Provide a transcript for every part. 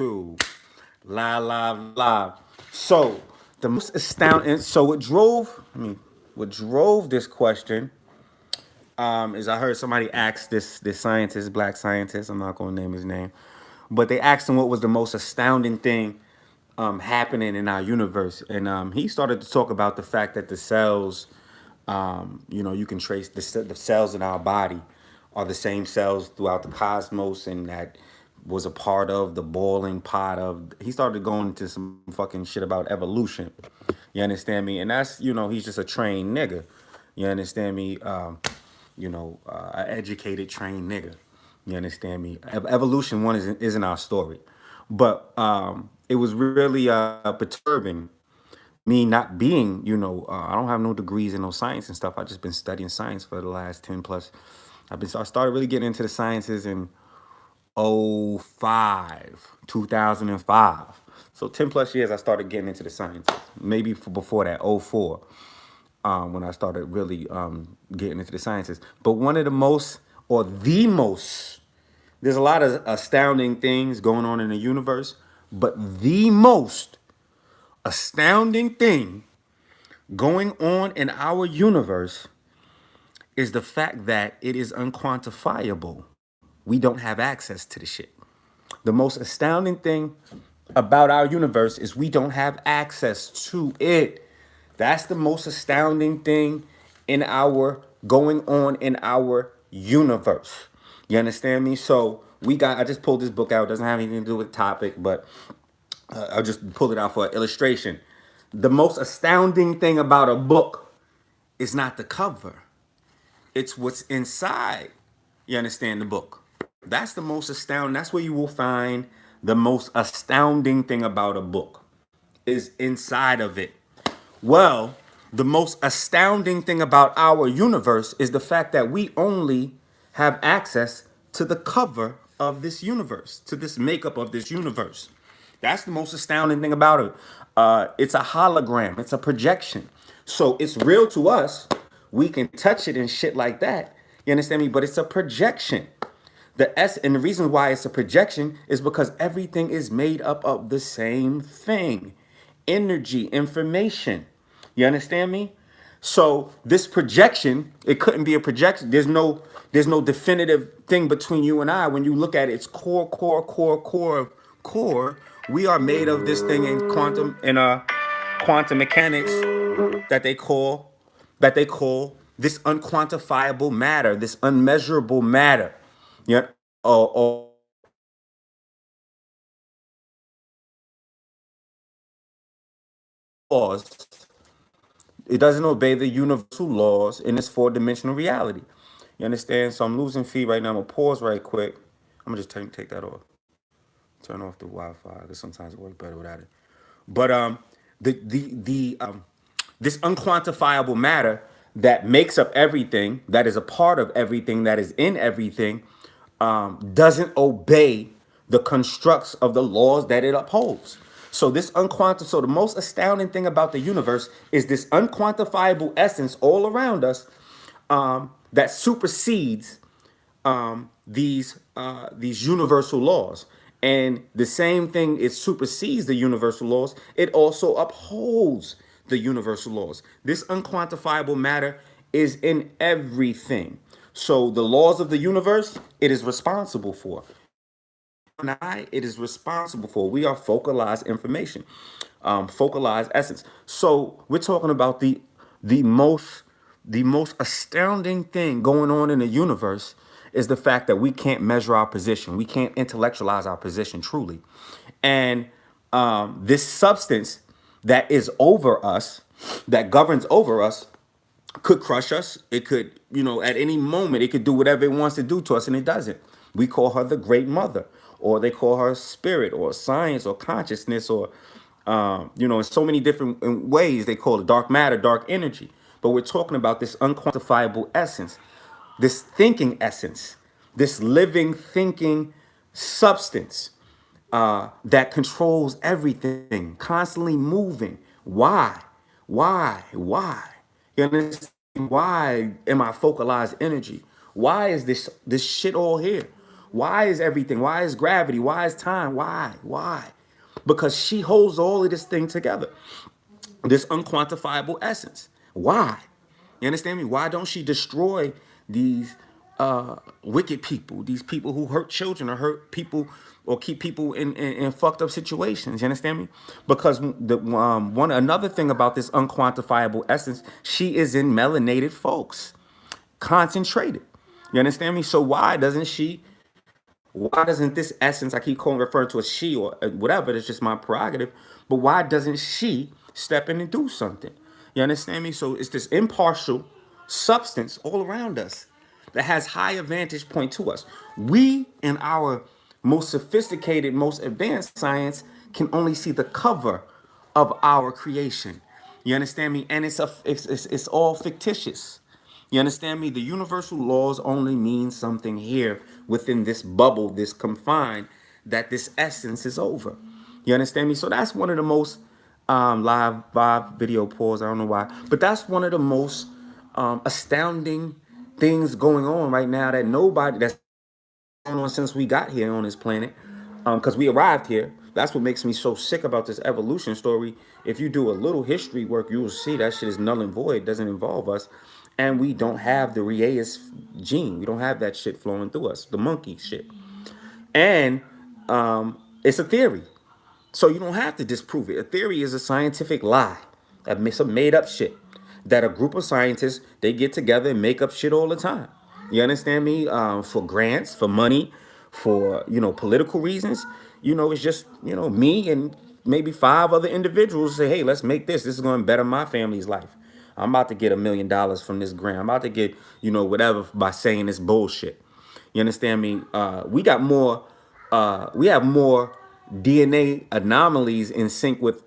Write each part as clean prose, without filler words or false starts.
Two. Live. So the most astounding. So what drove? What drove this question? Is I heard somebody ask this scientist, black scientist. I'm not going to name his name, but they asked him what was the most astounding thing happening in our universe, and he started to talk about the fact that the cells, you can trace the cells in our body are the same cells throughout the cosmos, and that was a part of the boiling pot of. He started going into some fucking shit about evolution. You understand me? And that's he's just a trained nigga. You understand me? An educated, trained nigga. You understand me? Evolution one isn't our story, but it was really perturbing me not being, I don't have no degrees in no science and stuff. I just been studying science for the last 10 plus. I started really getting into the sciences in '05, 2005. So 10 plus years I started getting into the sciences. Maybe before that, '04, when I started really getting into the sciences. But one of the most, or the most, there's a lot of astounding things going on in the universe, but the most astounding thing going on in our universe is the fact that it is unquantifiable. We don't have access to the shit. The most astounding thing about our universe is we don't have access to it. That's the most astounding thing in our going on in our universe. You understand me? So I just pulled this book out. It doesn't have anything to do with the topic, but I'll just pull it out for illustration. The most astounding thing about a book is not the cover. It's what's inside. You understand the book? That's the most astounding. That's where you will find the most astounding thing about a book is inside of it. Well, the most astounding thing about our universe is the fact that we only have access to the cover of this universe, to this makeup of this universe. That's the most astounding thing about it. It's a hologram. It's a projection. So it's real to us. We can touch it and shit like that. You understand me? But it's a projection. And the reason why it's a projection is because everything is made up of the same thing. Energy, information. You understand me? So this projection, it couldn't be a projection. There's no definitive thing between you and I. When you look at it, it's core. We are made of this thing in quantum mechanics that they call this unquantifiable matter, this unmeasurable matter. Yeah. Or laws. It doesn't obey the universal laws in this four-dimensional reality. You understand? So I'm losing feed right now. I'm gonna pause right quick. I'm gonna just take that off. Turn off the Wi-Fi because sometimes it works better without it. But this unquantifiable matter that makes up everything, that is a part of everything, that is in everything, doesn't obey the constructs of the laws that it upholds. So so the most astounding thing about the universe is this unquantifiable essence all around us that supersedes these universal laws. And the same thing, it supersedes the universal laws. It also upholds the universal laws. This unquantifiable matter is in everything. So the laws of the universe, it is responsible for. And it is responsible for. We are focalized information, focalized essence. So we're talking about the most the most astounding thing going on in the universe is the fact that we can't measure our position. We can't intellectualize our position truly. And this substance that is over us, that governs over us, could crush us. It could, at any moment, it could do whatever it wants to do to us, and it doesn't. We call her the Great Mother, or they call her spirit, or science, or consciousness, or, in so many different ways they call it dark matter, dark energy. But we're talking about this unquantifiable essence, this thinking essence, this living, thinking substance that controls everything, constantly moving. Why? Why? You understand? Why am I focalized energy? Why is this shit all here? Why is everything? Why is gravity? Why is time? Why? Why? Because she holds all of this thing together, this unquantifiable essence. Why? You understand me? Why don't she destroy these wicked people, these people who hurt children or hurt people or keep people in fucked up situations? You understand me? Because the one another thing about this unquantifiable essence, she is in melanated folks, concentrated. You understand me? So why doesn't this essence, I keep calling referring to as she or whatever, it's just my prerogative, but why doesn't she step in and do something? You understand me? So it's this impartial substance all around us that has higher vantage point to us. We in our most sophisticated, most advanced science can only see the cover of our creation. You understand me? And it's all fictitious. You understand me? The universal laws only mean something here within this bubble, this confine, that this essence is over. You understand me? So that's one of the most live vibe video pause. I don't know why, but that's one of the most astounding things going on right now that nobody that's going on since we got here on this planet, because we arrived here. That's what makes me so sick about this evolution story. If you do a little history work, you will see that shit is null and void, doesn't involve us. And we don't have the Rhea's gene. We don't have that shit flowing through us, the monkey shit. And it's a theory. So you don't have to disprove it. A theory is a scientific lie, some made up shit that a group of scientists, they get together and make up shit all the time. You understand me? For grants, for money, for political reasons. It's just me and maybe 5 other individuals say, hey, let's make this. This is going to better my family's life. I'm about to get $1 million from this grant. I'm about to get whatever by saying this bullshit. You understand me? We have more DNA anomalies in sync with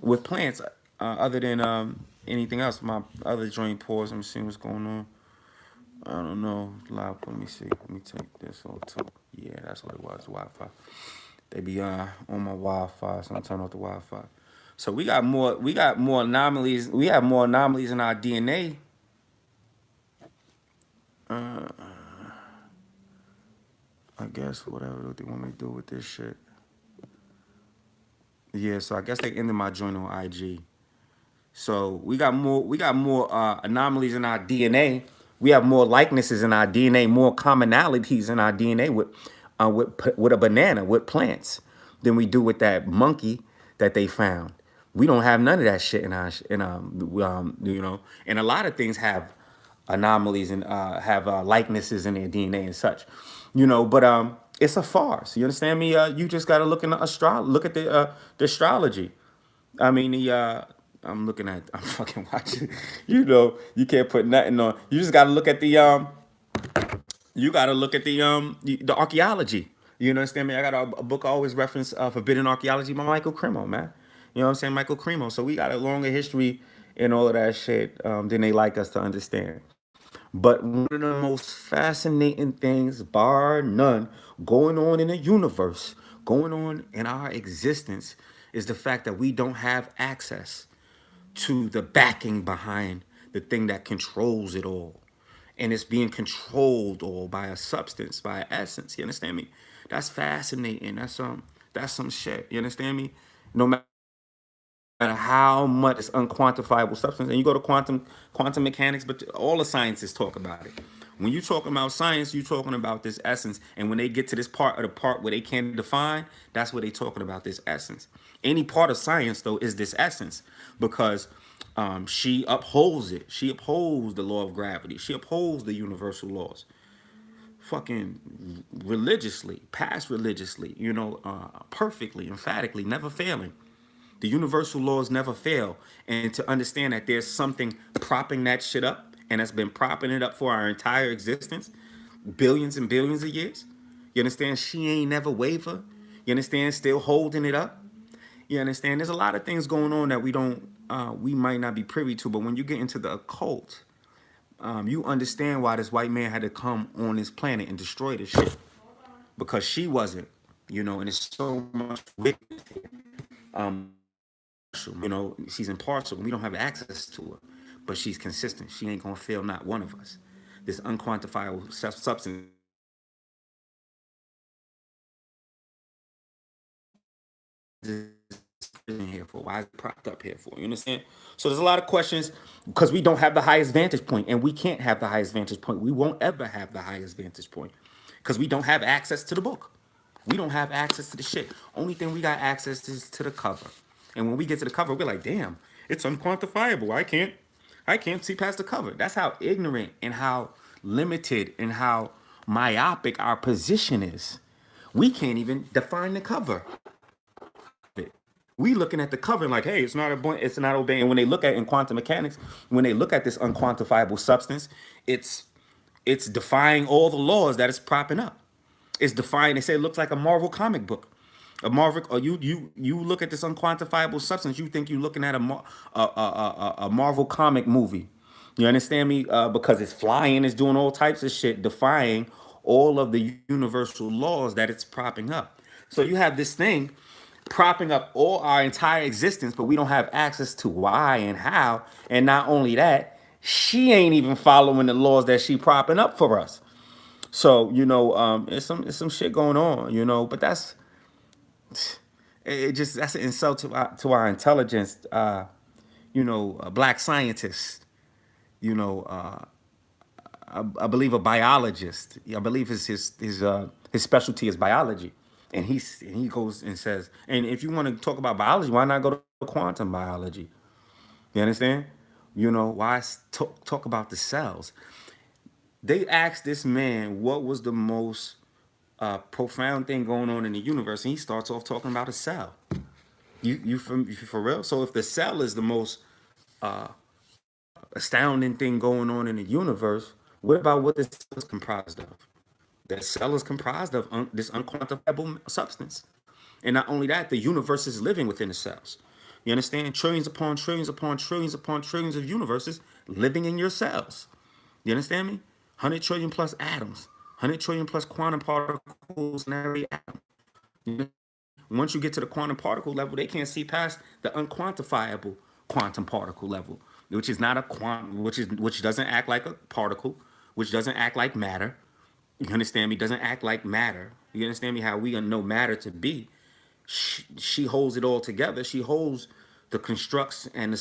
with plants, other than anything else. My other joint pause. Let me see what's going on. I don't know. Live. Let me see. Let me take this or two. Yeah, that's what it was. Wi-Fi. They be on my Wi-Fi, so I'm turning off the Wi-Fi. So we got more. We got more anomalies. We have more anomalies in our DNA. I guess whatever they want me to do with this shit. Yeah, so I guess they ended my joint on IG. So we got more anomalies in our DNA. We have more likenesses in our DNA, more commonalities in our DNA with a banana, with plants, than we do with that monkey that they found. We don't have none of that shit and a lot of things have anomalies and have likenesses in their DNA and such, but it's a farce. You understand me? You just got to look in look at the astrology. I mean, I'm looking at, I'm fucking watching. You can't put nothing on. You just got to look at you got to look at the archaeology. You understand me? I got a book I always reference, Forbidden Archaeology by Michael Cremo, man. You know what I'm saying? Michael Cremo. So we got a longer history and all of that shit than they like us to understand. But one of the most fascinating things, bar none, going on in the universe, going on in our existence, is the fact that we don't have access to the backing behind the thing that controls it all. And it's being controlled all by a substance, by an essence. You understand me? That's fascinating. That's some shit. You understand me? No matter how much it's unquantifiable substance, and you go to quantum mechanics, but all the scientists talk about it. When you talking about science, you talking about this essence, and when they get to this part of the part where they can't define, that's where they talking about this essence. Any part of science though is this essence, because she upholds it. She upholds the law of gravity. She upholds the universal laws fucking religiously, past religiously, perfectly, emphatically, never failing. The universal laws never fail. And to understand that there's something propping that shit up, and that's been propping it up for our entire existence, billions and billions of years. You understand? She ain't never waver. You understand? Still holding it up. You understand? There's a lot of things going on that we might not be privy to, but when you get into the occult, you understand why this white man had to come on this planet and destroy this shit. Because she wasn't, and it's so much wickedness here. She's impartial. We don't have access to her, but she's consistent. She ain't gonna fail not one of us. This unquantifiable substance this in here for? Why is it propped up here for? You understand? So there's a lot of questions because we don't have the highest vantage point, and we can't have the highest vantage point. We won't ever have the highest vantage point because we don't have access to the book. We don't have access to the shit. Only thing we got access is to the cover. And when we get to the cover, we're like, damn, it's unquantifiable. I can't see past the cover. That's how ignorant and how limited and how myopic our position is. We can't even define the cover. We looking at the cover like, hey, it's not obeying. And when they look at in quantum mechanics, when they look at this unquantifiable substance, it's defying all the laws that it's propping up. It's defying. They say it looks like a Marvel comic book. A Marvel, or you look at this unquantifiable substance, you think you're looking at a Marvel comic movie. You understand me? Because it's flying, it's doing all types of shit, defying all of the universal laws that it's propping up. So you have this thing propping up all our entire existence, but we don't have access to why and how. And not only that, she ain't even following the laws that she propping up for us. So it's some shit going on, but that's an insult to our intelligence. A black scientist, you know, uh, I believe a biologist. I believe his specialty is biology, and he goes and says, and if you want to talk about biology, why not go to quantum biology? You understand? Why talk about the cells? They asked this man what was the most profound thing going on in the universe, and he starts off talking about a cell. You for real? So if the cell is the most astounding thing going on in the universe, what about what the cell is comprised of? That cell is comprised of this unquantifiable substance, and not only that, the universe is living within the cells. You understand? Trillions upon trillions upon trillions upon trillions of universes living in your cells. You understand me? 100 trillion plus atoms, 100 trillion plus quantum particles in every atom. Once you get to the quantum particle level, they can't see past the unquantifiable quantum particle level, which is not a quantum, which doesn't act like a particle, which doesn't act like matter. You understand me? Doesn't act like matter. You understand me? How we know matter to be. She holds it all together. She holds the constructs and the